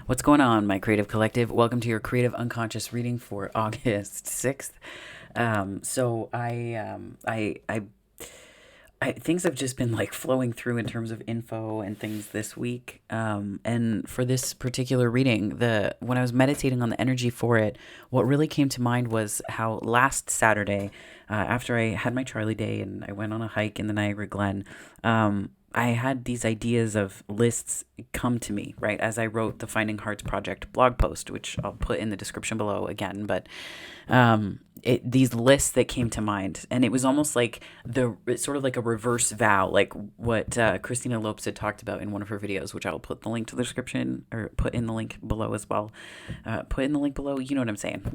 What's going on, my creative collective? Welcome to your creative unconscious reading for August 6th. Things have just been like flowing through in terms of info and things this week. And for this particular reading, when I was meditating on the energy for it, what really came to mind was how last Saturday, after I had my Charlie Day and I went on a hike in the Niagara Glen, I had these ideas of lists come to me, right, as I wrote the Finding Hearts Project blog post, which I'll put in the description below again. But these lists that came to mind, and it was almost like it's sort of like a reverse vow, like what Christina Lopes had talked about in one of her videos, which I'll put the link to the description, or put in the link below as well. Put in the link below, you know what I'm saying.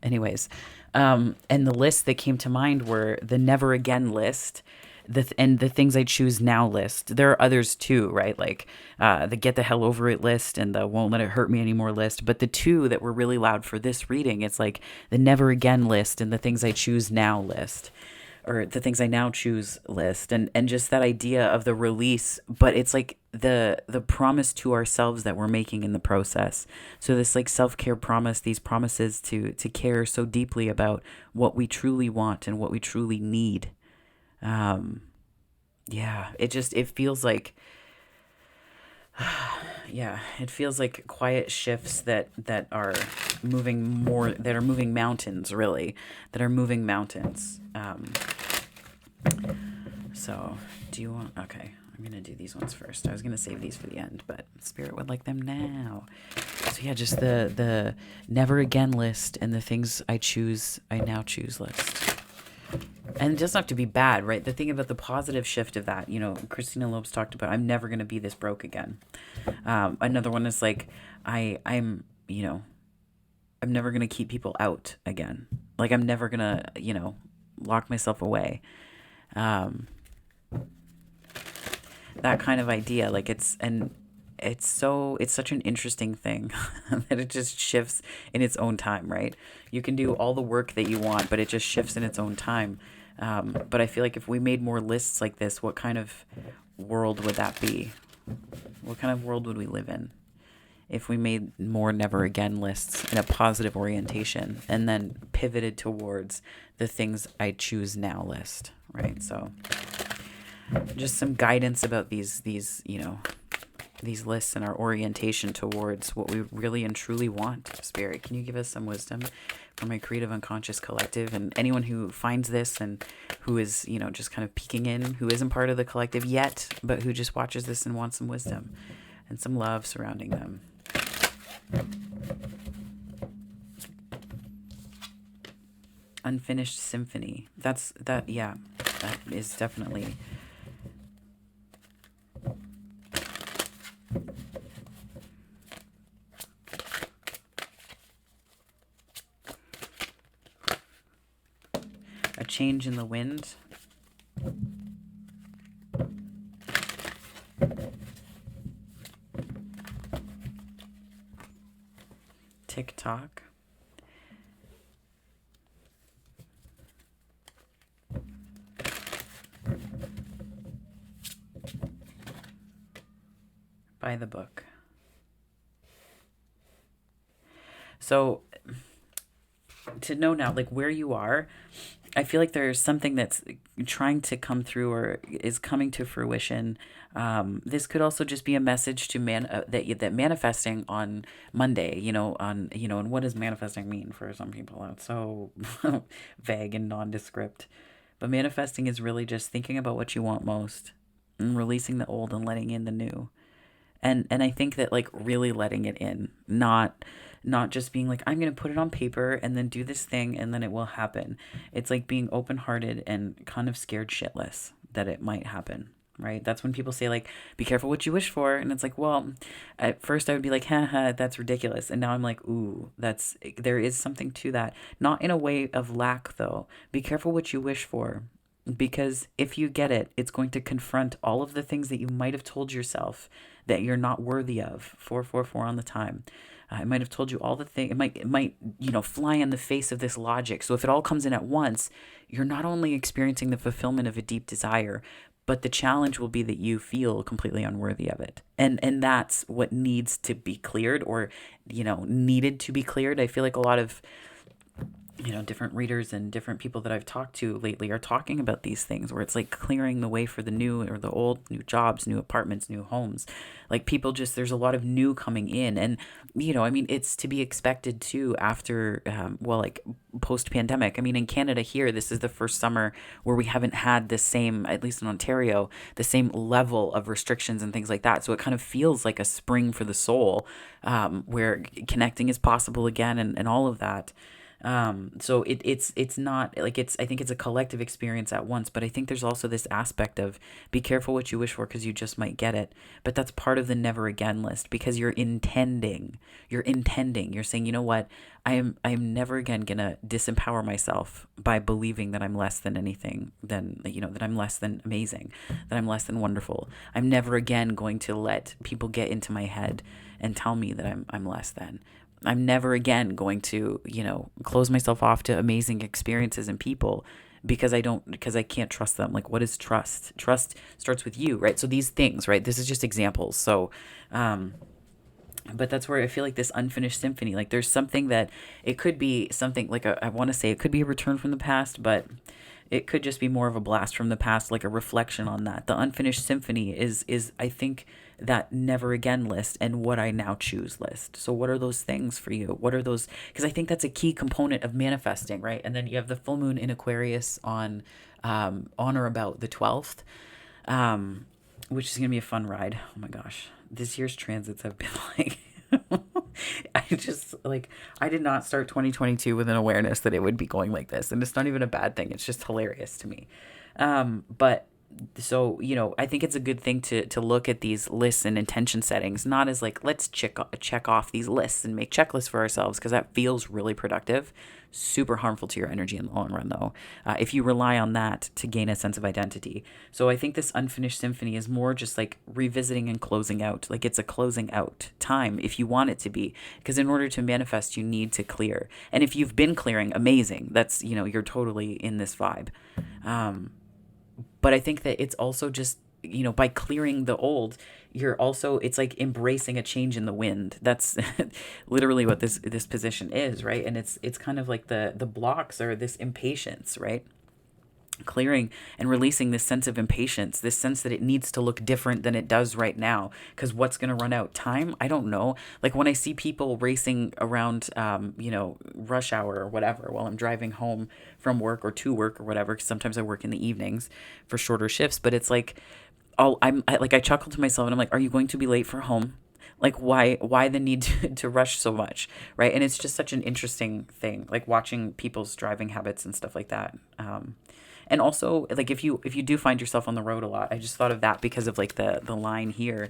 Anyways, and the lists that came to mind were the Never Again list, and the things I choose now list. There are others too, right? Like the Get the Hell Over It list and the Won't Let It Hurt Me Anymore list. But the two that were really loud for this reading, it's like the Never Again list and the Things I Choose Now list, or the Things I Now Choose list. And just that idea of the release, but it's like the promise to ourselves that we're making in the process. So this like self-care promise, these promises to care so deeply about what we truly want and what we truly need. It feels like, it feels like quiet shifts that are moving mountains, really, that are moving mountains. So do you want, okay, I'm going to do these ones first. I was going to save these for the end, but Spirit would like them now. So yeah, just the Never Again list and the Things I Now Choose list. And it doesn't have to be bad, right? The thing about the positive shift of that, Christina Lopes talked about, I'm never going to be this broke again. Another one is like, I'm never going to keep people out again. Like, I'm never going to, lock myself away. That kind of idea, like it's such an interesting thing that it just shifts in its own time, right? You can do all the work that you want, but it just shifts in its own time. But I feel like if we made more lists like this, what kind of world would that be? What kind of world would we live in if we made more Never Again lists in a positive orientation and then pivoted towards the Things I Choose Now list, right? So just some guidance about these lists and our orientation towards what we really and truly want. Spirit, can you give us some wisdom for my creative unconscious collective and anyone who finds this and who is, just kind of peeking in, who isn't part of the collective yet, but who just watches this and wants some wisdom and some love surrounding them. Unfinished Symphony. That is definitely a change in the wind. TikTok. By the book. So to know now, like where you are, I feel like there's something that's trying to come through or is coming to fruition. This could also just be a message to that manifesting on Monday, and what does manifesting mean for some people? It's so vague and nondescript. But manifesting is really just thinking about what you want most and releasing the old and letting in the new. And I think that like really letting it in, not just being like, I'm going to put it on paper and then do this thing and then it will happen. It's like being open-hearted and kind of scared shitless that it might happen, right? That's when people say like, be careful what you wish for. And it's like, well, at first I would be like, haha, that's ridiculous. And now I'm like, ooh, there is something to that. Not in a way of lack though. Be careful what you wish for. Because if you get it, it's going to confront all of the things that you might have told yourself that you're not worthy of. 444 on the time. It might have told you all the things. It might fly in the face of this logic. So if it all comes in at once, you're not only experiencing the fulfillment of a deep desire, but the challenge will be that you feel completely unworthy of it. And that's what needs to be cleared, or, needed to be cleared. I feel like a lot of, different readers and different people that I've talked to lately are talking about these things, where it's like clearing the way for the new or the old, new jobs, new apartments, new homes. Like people just, there's a lot of new coming in. And, it's to be expected too after, like post pandemic. I mean, in Canada here, this is the first summer where we haven't had the same, at least in Ontario, the same level of restrictions and things like that. So it kind of feels like a spring for the soul, where connecting is possible again, and all of that. So it's not like I think it's a collective experience at once, but I think there's also this aspect of be careful what you wish for, because you just might get it. But that's part of the never again list, because you're saying, you know what, I am never again gonna disempower myself by believing that I'm less than anything, that I'm less than amazing, that I'm less than wonderful. I'm never again going to let people get into my head and tell me that I'm less than. I'm never again going to, close myself off to amazing experiences and people, because I can't trust them. Like, what is trust? Trust starts with you, right? So these things, right? This is just examples. So, but that's where I feel like this unfinished symphony, like there's something that it could be something like I want to say it could be a return from the past, but it could just be more of a blast from the past, like a reflection on that. The unfinished symphony is I think that never again list and what I now choose list. So what are those things for you? What are those? Because I think that's a key component of manifesting, right? And then you have the full moon in Aquarius on or about the 12th, which is going to be a fun ride. Oh my gosh. This year's transits have been like, I did not start 2022 with an awareness that it would be going like this. And it's not even a bad thing. It's just hilarious to me. But so, I think it's a good thing to look at these lists and intention settings, not as like, let's check off these lists and make checklists for ourselves, because that feels really productive. Super harmful to your energy in the long run, though, if you rely on that to gain a sense of identity. So I think this unfinished symphony is more just like revisiting and closing out. Like it's a closing out time if you want it to be, because in order to manifest, you need to clear. And if you've been clearing, amazing. That's, you're totally in this vibe. But I think that it's also just, by clearing the old, it's like embracing a change in the wind. That's literally what this position is, right? And it's kind of like the blocks are this impatience, right? Clearing and releasing this sense of impatience, this sense that it needs to look different than it does right now, because what's going to run out? Time? I don't know. Like when I see people racing around, rush hour or whatever while I'm driving home from work or to work or whatever, because sometimes I work in the evenings for shorter shifts, but it's like, I chuckle to myself and I'm like, are you going to be late for home? Like why the need to rush so much, right? And it's just such an interesting thing, like watching people's driving habits and stuff like that. And also, like, if you do find yourself on the road a lot, I just thought of that because of, like, the line here.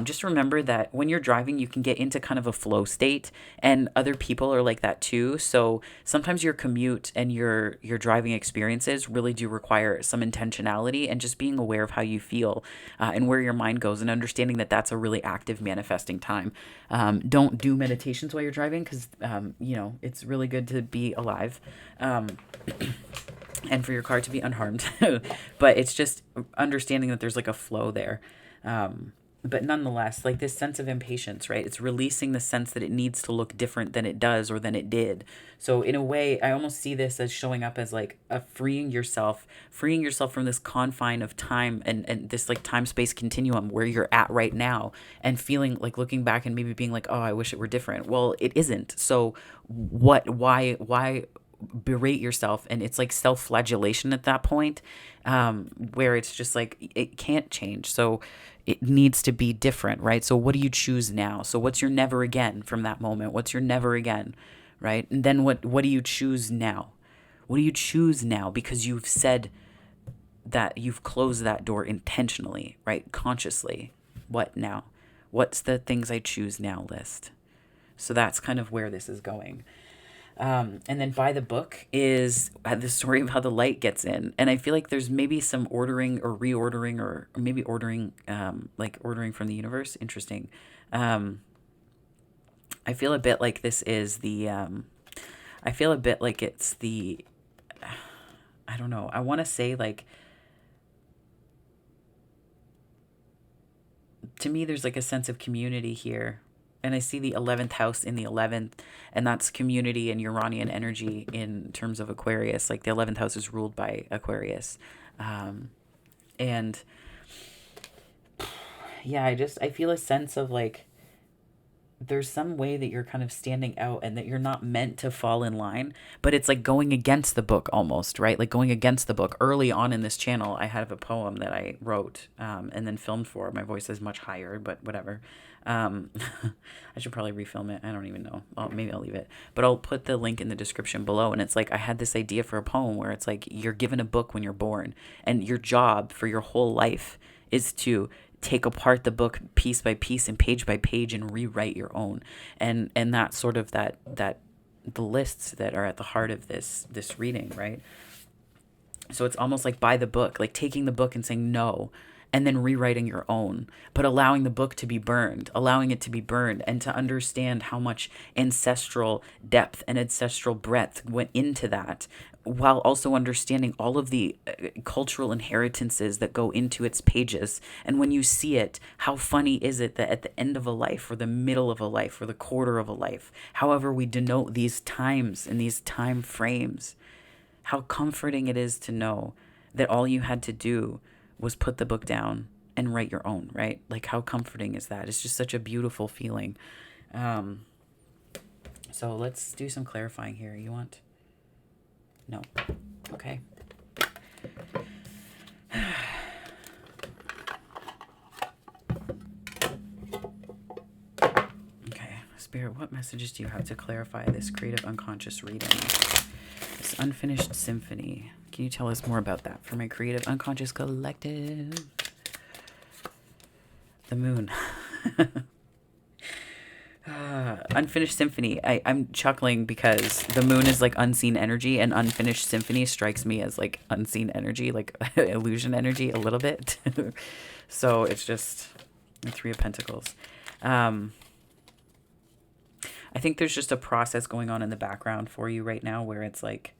Just remember that when you're driving, you can get into kind of a flow state, and other people are like that too. So sometimes your commute and your driving experiences really do require some intentionality and just being aware of how you feel and where your mind goes, and understanding that that's a really active manifesting time. Don't do meditations while you're driving because, it's really good to be alive. And for your car to be unharmed. But it's just understanding that there's like a flow there. But nonetheless, like this sense of impatience, right? It's releasing the sense that it needs to look different than it does or than it did. So in a way, I almost see this as showing up as like a freeing yourself from this confine of time and this like time-space continuum where you're at right now, and feeling like looking back and maybe being like, oh, I wish it were different. Well, it isn't. So why berate yourself? And it's like self-flagellation at that point, where it's just like it can't change, so it needs to be different, right? So what do you choose now? So what's your never again from that moment? What's your never again, right? And then what do you choose now? What do you choose now? Because you've said that you've closed that door intentionally, right? Consciously. What now? What's the things I choose now list? So that's kind of where this is going. And then by the book is the story of how the light gets in. And I feel like there's maybe some ordering or reordering, or maybe ordering, like ordering from the universe. Interesting. I feel a bit like this is I feel a bit like it's I don't know. I want to say like to me, there's like a sense of community here. And I see the 11th house in the 11th, and that's community and Uranian energy in terms of Aquarius. Like the 11th house is ruled by Aquarius. Um, and yeah, I feel a sense of like, there's some way that you're kind of standing out and that you're not meant to fall in line, but it's like going against the book almost, right? Like going against the book. Early on in this channel, I have a poem that I wrote and then filmed for. My voice is much higher, but whatever. Um, I should probably refilm it. I don't even know. Maybe I'll leave it, but I'll put the link in the description below. And it's like, I had this idea for a poem where it's like, you're given a book when you're born, and your job for your whole life is to take apart the book piece by piece and page by page and rewrite your own. And that's sort of that the lists that are at the heart of this reading, right? So it's almost like by the book, like taking the book and saying no, and then rewriting your own, but allowing the book to be burned, allowing it to be burned, and to understand how much ancestral depth and ancestral breadth went into that, while also understanding all of the cultural inheritances that go into its pages. And when you see it, how funny is it that at the end of a life, or the middle of a life, or the quarter of a life, however we denote these times and these time frames, how comforting it is to know that all you had to do was put the book down and write your own, right? Like, how comforting is that? It's just such a beautiful feeling. So let's do some clarifying here. You want? No. Okay. Okay. Spirit, what messages do you have to clarify this creative unconscious reading? This unfinished symphony. Can you tell us more about that for my creative unconscious collective? The moon. Unfinished symphony. I'm chuckling because the moon is like unseen energy, and unfinished symphony strikes me as like unseen energy, like illusion energy a little bit. So it's just the Three of Pentacles. I think there's just a process going on in the background for you right now where it's like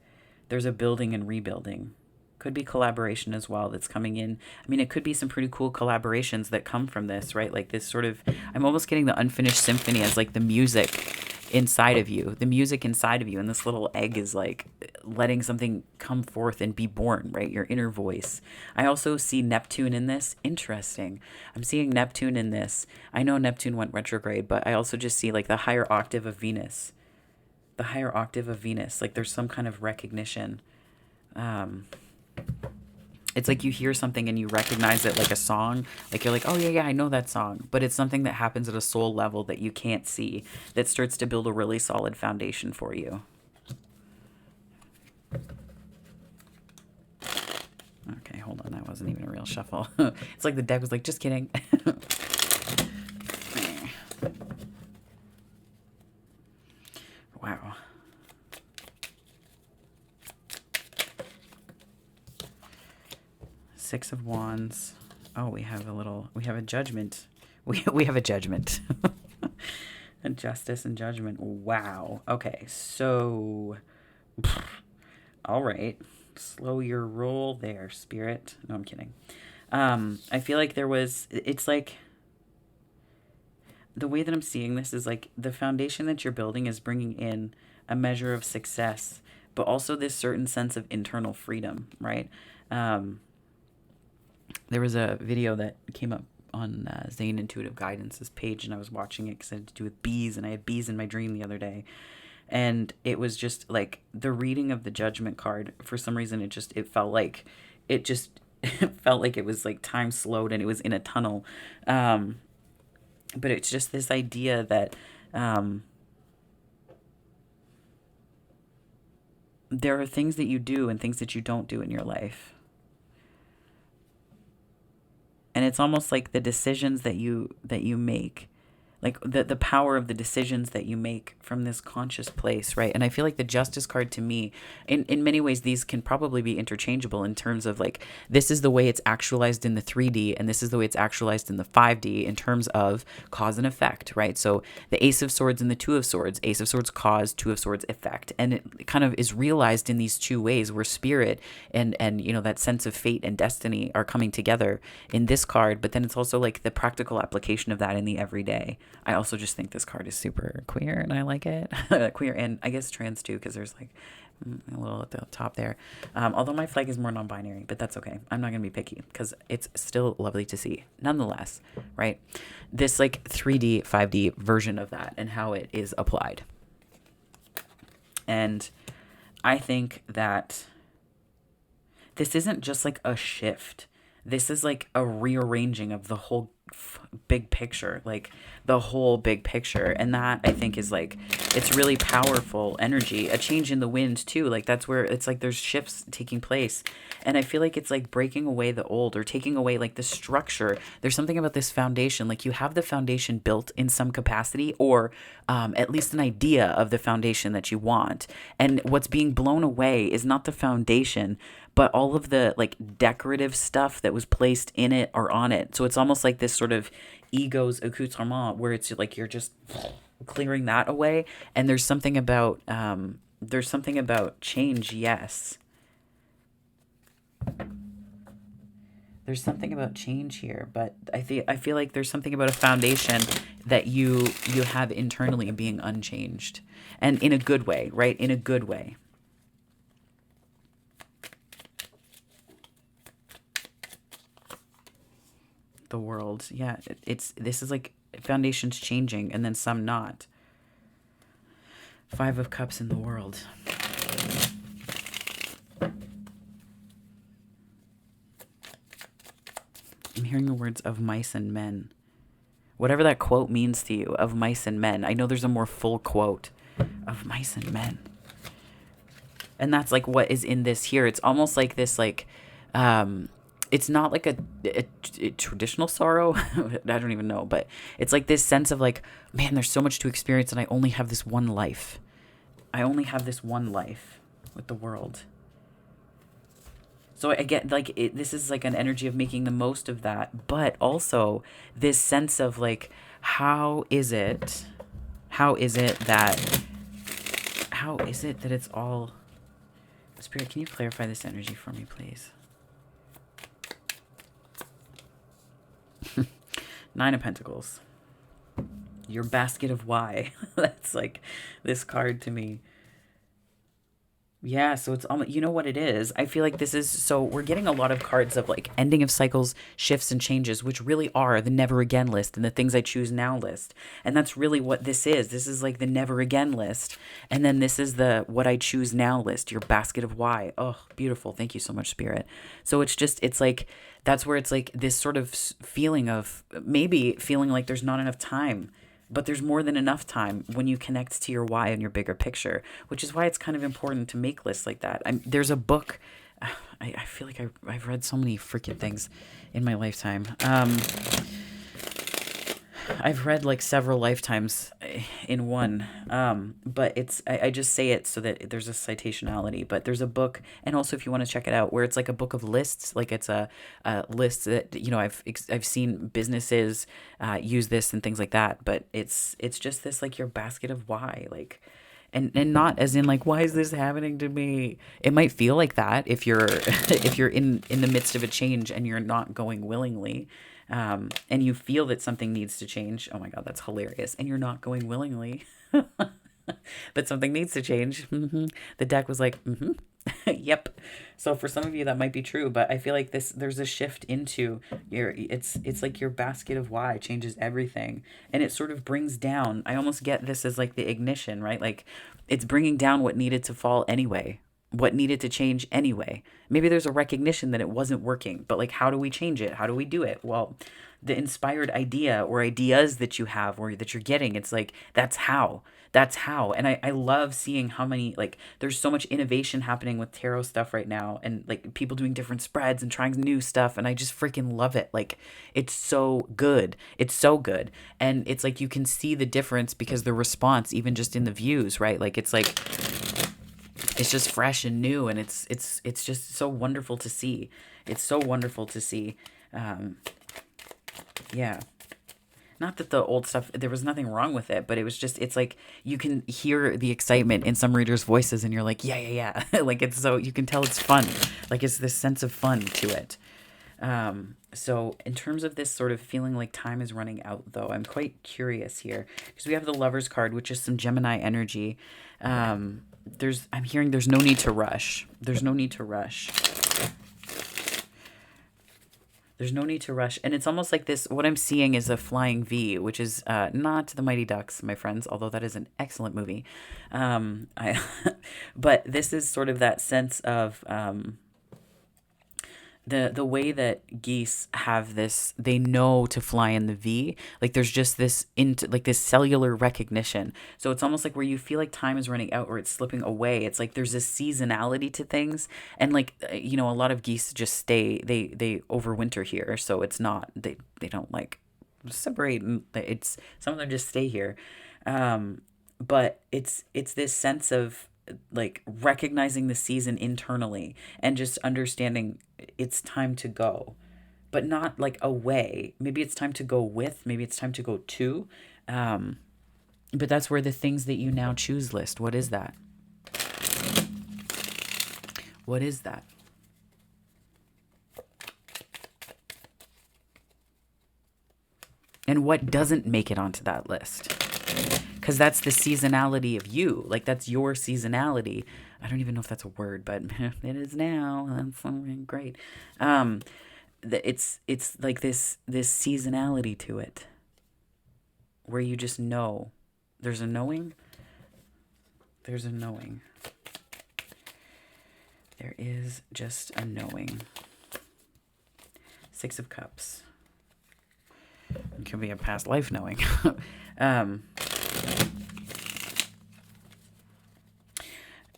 there's a building and rebuilding. Could be collaboration as well that's coming in. I mean, it could be some pretty cool collaborations that come from this, right? Like this sort of, I'm almost getting the unfinished symphony as like the music inside of you, and this little egg is like letting something come forth and be born, right? Your inner voice. I also see Neptune in this. Interesting. I'm seeing Neptune in this. I know Neptune went retrograde, but I also just see like the higher octave of Venus. Like there's some kind of recognition. It's like you hear something and you recognize it like a song. Like you're like, oh yeah, I know that song. But it's something that happens at a soul level that you can't see, that starts to build a really solid foundation for you. Okay, hold on. That wasn't even a real shuffle. It's like the deck was like, just kidding. Wow. Six of Wands. Oh, we have a judgment. We have a judgment. A justice and judgment. Wow. Okay, so, all right. Slow your roll there, Spirit. No, I'm kidding. I feel like it's like, the way that I'm seeing this is like the foundation that you're building is bringing in a measure of success, but also this certain sense of internal freedom, right? There was a video that came up on Zane Intuitive Guidance's page, and I was watching it because it had to do with bees, and I had bees in my dream the other day. And it was just like the reading of the Judgment card. For some reason, it felt like it felt like it was like time slowed and it was in a tunnel. But it's just this idea that there are things that you do and things that you don't do in your life. And it's almost like the decisions that you make, like the power of the decisions that you make from this conscious place, right? And I feel like the Justice card to me, in many ways, these can probably be interchangeable in terms of like, this is the way it's actualized in the 3D, and this is the way it's actualized in the 5D in terms of cause and effect, right? So the Ace of Swords and the Two of Swords, Ace of Swords cause, Two of Swords effect. And it kind of is realized in these two ways where spirit and you know, that sense of fate and destiny are coming together in this card, but then it's also like the practical application of that in the everyday. I also just think this card is super queer and I like it. Queer and I guess trans too, because there's like a little at the top there. Although my flag is more non-binary, but that's okay. I'm not going to be picky because it's still lovely to see. Nonetheless, right? This like 3D, 5D version of that and how it is applied. And I think that this isn't just like a shift. This is like a rearranging of the whole big picture, like the whole big picture. And that I think is like, it's really powerful energy, a change in the wind too. Like that's where it's like there's shifts taking place. And I feel like it's like breaking away the old or taking away like the structure. There's something about this foundation, like you have the foundation built in some capacity or at least an idea of the foundation that you want. And what's being blown away is not the foundation, but all of the like decorative stuff that was placed in it or on it. So it's almost like this sort of ego's accoutrement where it's like you're just clearing that away. And there's something about change, yes. There's something about change here, but I feel like there's something about a foundation that you have internally being unchanged. And in a good way, right? In a good way. The world, yeah, this is like foundations changing and then some not. 5 of Cups in the world. I'm hearing the words of mice and men. Whatever that quote means to you, of mice and men. I know there's a more full quote of mice and men. And that's like what is in this here. It's almost like this like it's not like a traditional sorrow. I don't even know, but it's like this sense of like, man, there's so much to experience and I only have this one life. I only have this one life with the world. So I get like this is like an energy of making the most of that, but also this sense of like, how is it that it's all Spirit, can you clarify this energy for me, please? 9 of Pentacles. Your basket of why. That's like this card to me. Yeah, so it's almost, you know what it is? I feel like this is, so we're getting a lot of cards of like ending of cycles, shifts and changes, which really are the never again list and the things I choose now list. And that's really what this is. This is like the never again list. And then this is the what I choose now list, your basket of why. Oh, beautiful. Thank you so much, Spirit. So it's just, it's like, that's where it's like this sort of feeling of maybe feeling like there's not enough time. But there's more than enough time when you connect to your why and your bigger picture, which is why it's kind of important to make lists like that. There's a book. I feel like I've read so many freaking things in my lifetime. I've read like several lifetimes in one, but it's I just say it so that there's a citationality. But there's a book, and also if you want to check it out, where it's like a book of lists, like it's a list that, you know, I've seen businesses use this and things like that. But it's just this like your basket of why, like. And not as in like, why is this happening to me? It might feel like that if you're if you're in the midst of a change and you're not going willingly, and you feel that something needs to change. Oh my God, that's hilarious. And you're not going willingly, but something needs to change. The deck was like, yep. So for some of you that might be true, but I feel like there's a shift into it's like your basket of why changes everything, and it sort of brings down. I almost get this as like the ignition, right? Like it's bringing down what needed to fall anyway. what needed to change anyway. Maybe there's a recognition that it wasn't working, but like, how do we change it? How do we do it? Well, the inspired idea or ideas that you have or that you're getting, it's like, that's how. That's how. And I love seeing how many, like, there's so much innovation happening with tarot stuff right now and like people doing different spreads and trying new stuff. And I just freaking love it. Like, it's so good. It's so good. And it's like you can see the difference because the response, even just in the views, right? Like, it's like, it's just fresh and new, and it's just so wonderful to see. It's so wonderful to see. Yeah. Not that the old stuff, there was nothing wrong with it, but it was just, it's like you can hear the excitement in some readers' voices, and you're like, yeah, yeah, yeah. Like, it's so, you can tell it's fun. Like, it's this sense of fun to it. So in terms of this sort of feeling like time is running out, though, I'm quite curious here because we have the Lover's card, which is some Gemini energy. I'm hearing there's no need to rush. There's no need to rush. There's no need to rush. And it's almost like this, what I'm seeing is a flying V, which is not The Mighty Ducks, my friends, although that is an excellent movie. But this is sort of that sense of the way that geese have this, they know to fly in the V. Like, there's just this into like this cellular recognition. So it's almost like where you feel like time is running out or it's slipping away. It's like there's this seasonality to things, and like a lot of geese just stay. They overwinter here, so it's not they don't like separate. It's some of them just stay here, but it's this sense of like recognizing the season internally and just understanding it's time to go, but not like away. Maybe it's time to go with, maybe it's time to go to. But that's where the things that you now choose list. What is that? What is that? And what doesn't make it onto that list? Because that's the seasonality of you. Like, that's your seasonality. I don't even know if that's a word, but it is now. That's something great. It's like this seasonality to it, where you just know. There's a knowing. There's a knowing. There is just a knowing. Six of Cups. It could be a past life knowing.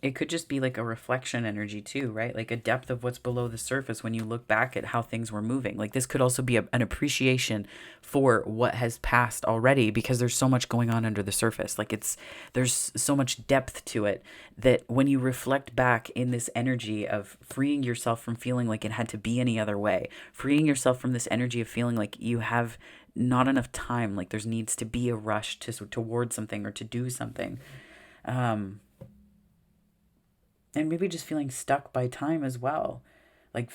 It could just be like a reflection energy too, right? Like a depth of what's below the surface when you look back at how things were moving. Like, this could also be an appreciation for what has passed already, because there's so much going on under the surface. Like, there's so much depth to it that when you reflect back in this energy of freeing yourself from feeling like it had to be any other way, freeing yourself from this energy of feeling like you have not enough time, like there needs to be a rush towards something or to do something. And maybe just feeling stuck by time as well. Like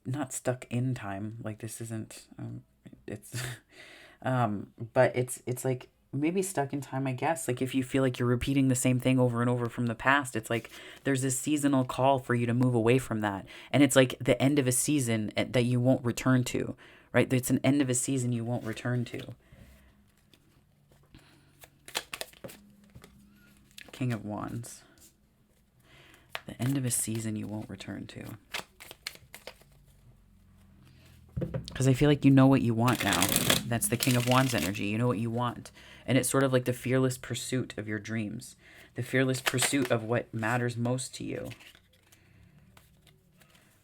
not stuck in time. Like, this isn't, it's, but it's like maybe stuck in time, I guess. Like, if you feel like you're repeating the same thing over and over from the past, it's like there's this seasonal call for you to move away from that. And it's like the end of a season that you won't return to, right? It's an end of a season you won't return to. King of Wands. The end of a season you won't return to. Because I feel like you know what you want now. That's the King of Wands energy. You know what you want. And it's sort of like the fearless pursuit of your dreams. The fearless pursuit of what matters most to you.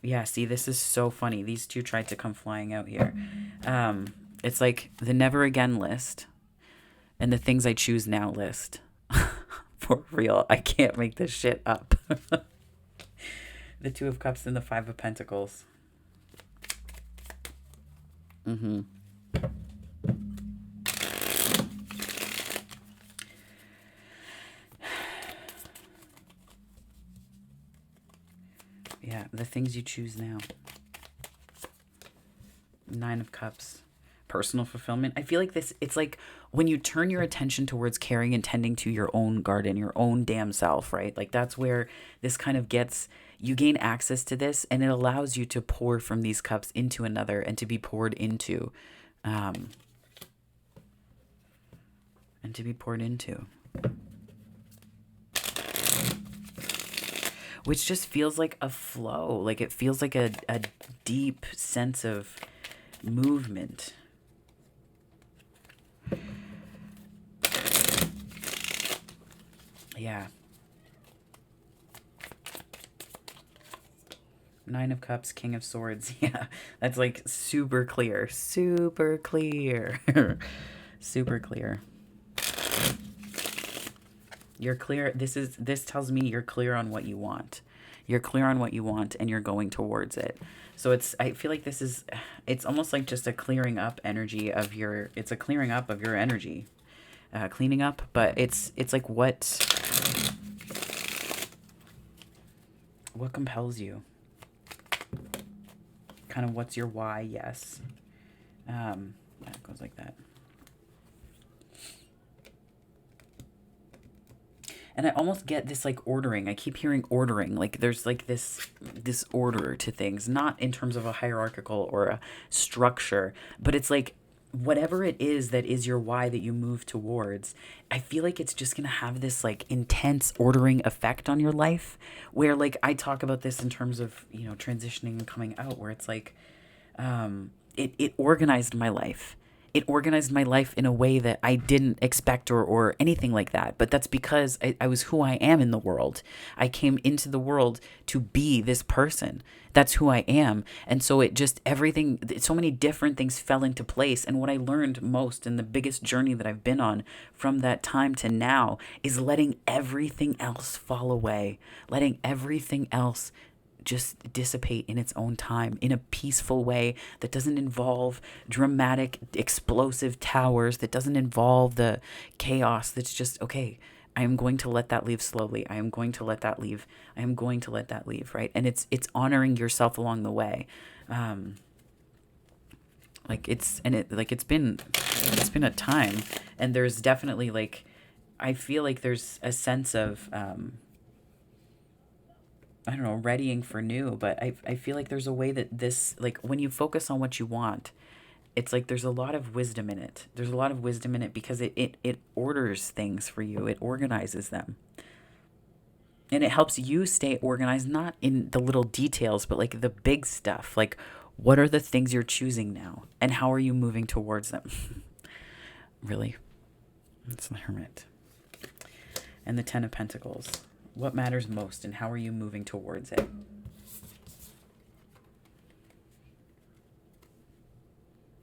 Yeah, see, this is so funny. These two tried to come flying out here. It's like the never again list and the things I choose now list. For real. I can't make this shit up. The Two of Cups and the Five of Pentacles. Yeah, the things you choose now. Nine of Cups. Personal fulfillment. I feel like it's like when you turn your attention towards caring and tending to your own garden, your own damn self, right? Like, that's where this kind of gets, you gain access to this, and it allows you to pour from these cups into another and to be poured into. And to be poured into. which just feels like a flow. Like it feels like a deep sense of movement. Yeah. Nine of Cups, King of Swords. Yeah, that's like super clear. Super clear. Super clear. You're clear. This tells me you're clear on what you want. You're clear on what you want and you're going towards it. So I feel like it's almost like just a clearing up energy of it's a clearing up of your energy. Cleaning up, but it's like what compels you? Kind of what's your why? Yes. That goes like that. And I almost get this like ordering. I keep hearing ordering. Like there's like this order to things, not in terms of a hierarchical or a structure, but it's like whatever it is that is your why that you move towards, I feel like it's just going to have this like intense ordering effect on your life, where like I talk about this in terms of, transitioning and coming out, where it's like it organized my life. It organized my life in a way that I didn't expect or anything like that. But that's because I was who I am in the world. I came into the world to be this person. That's who I am. And so it just everything, so many different things fell into place. And what I learned most and the biggest journey that I've been on from that time to now is letting everything else fall away, letting everything else just dissipate in its own time in a peaceful way that doesn't involve dramatic explosive towers, that doesn't involve the chaos. That's just, okay, I am going to let that leave slowly. I am going to let that leave. I am going to let that leave, right? And it's honoring yourself along the way. It's been a time, and there's definitely like, I feel like there's a sense of I don't know, readying for new, but I feel like there's a way that this, like when you focus on what you want, it's like there's a lot of wisdom in it. There's a lot of wisdom in it because it orders things for you. It organizes them. And it helps you stay organized, not in the little details, but like the big stuff. Like, what are the things you're choosing now? And how are you moving towards them? Really? That's the Hermit. And the Ten of Pentacles. What matters most and how are you moving towards it?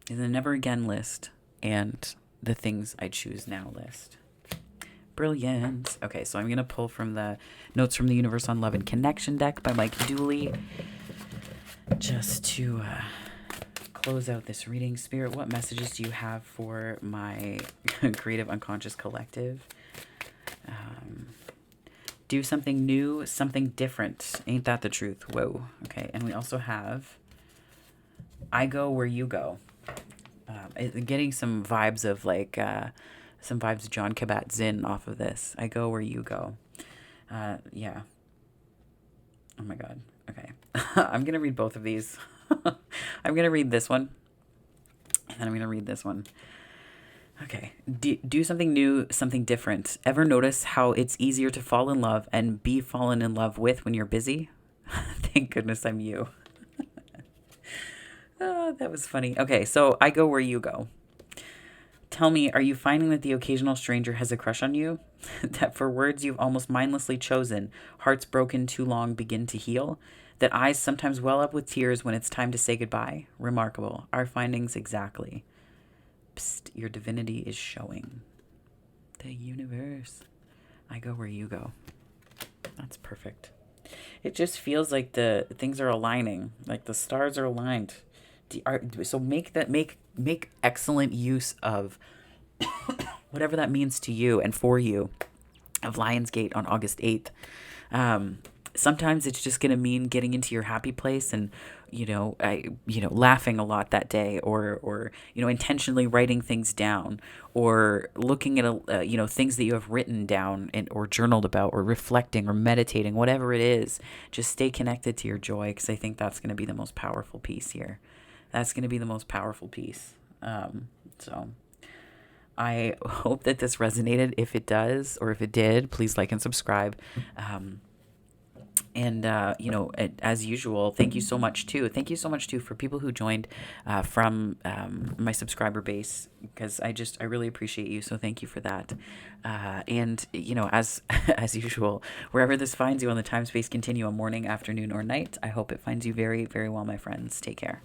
And the Never Again list and the Things I Choose Now list. Brilliant. Okay, so I'm going to pull from the Notes from the Universe on Love and Connection deck by Mike Dooley. Just to close out this reading. Spirit, what messages do you have for my creative unconscious collective? Do something new, something different. Ain't that the truth? Whoa. Okay, and we also have I Go Where You Go. Getting some vibes of like, some vibes of John Kabat-Zinn off of this. I Go Where You Go. Yeah. Oh my God. Okay. I'm going to read both of these. I'm going to read this one. And then I'm going to read this one. Okay. Do something new, something different. Ever notice how it's easier to fall in love and be fallen in love with when you're busy? Thank goodness I'm you. Oh, that was funny. Okay, so I Go Where You Go. Tell me, are you finding that the occasional stranger has a crush on you? That for words you've almost mindlessly chosen, hearts broken too long begin to heal? That eyes sometimes well up with tears when it's time to say goodbye? Remarkable. Our findings exactly. Psst, your divinity is showing. The universe. I go where you go. That's perfect. It just feels like the things are aligning, like the stars are aligned. So make excellent use of whatever that means to you and for you of Lionsgate on August 8th. Sometimes it's just going to mean getting into your happy place and, laughing a lot that day or intentionally writing things down or looking at, things that you have written down or journaled about or reflecting or meditating, whatever it is. Just stay connected to your joy because I think that's going to be the most powerful piece here. That's going to be the most powerful piece. So I hope that this resonated. If it does, or if it did, please like and subscribe. And as usual, thank you so much too. Thank you so much too for people who joined from my subscriber base, because I really appreciate you. So thank you for that. And as as usual, wherever this finds you on the time space continuum, morning, afternoon, or night, I hope it finds you very, very well, my friends. Take care.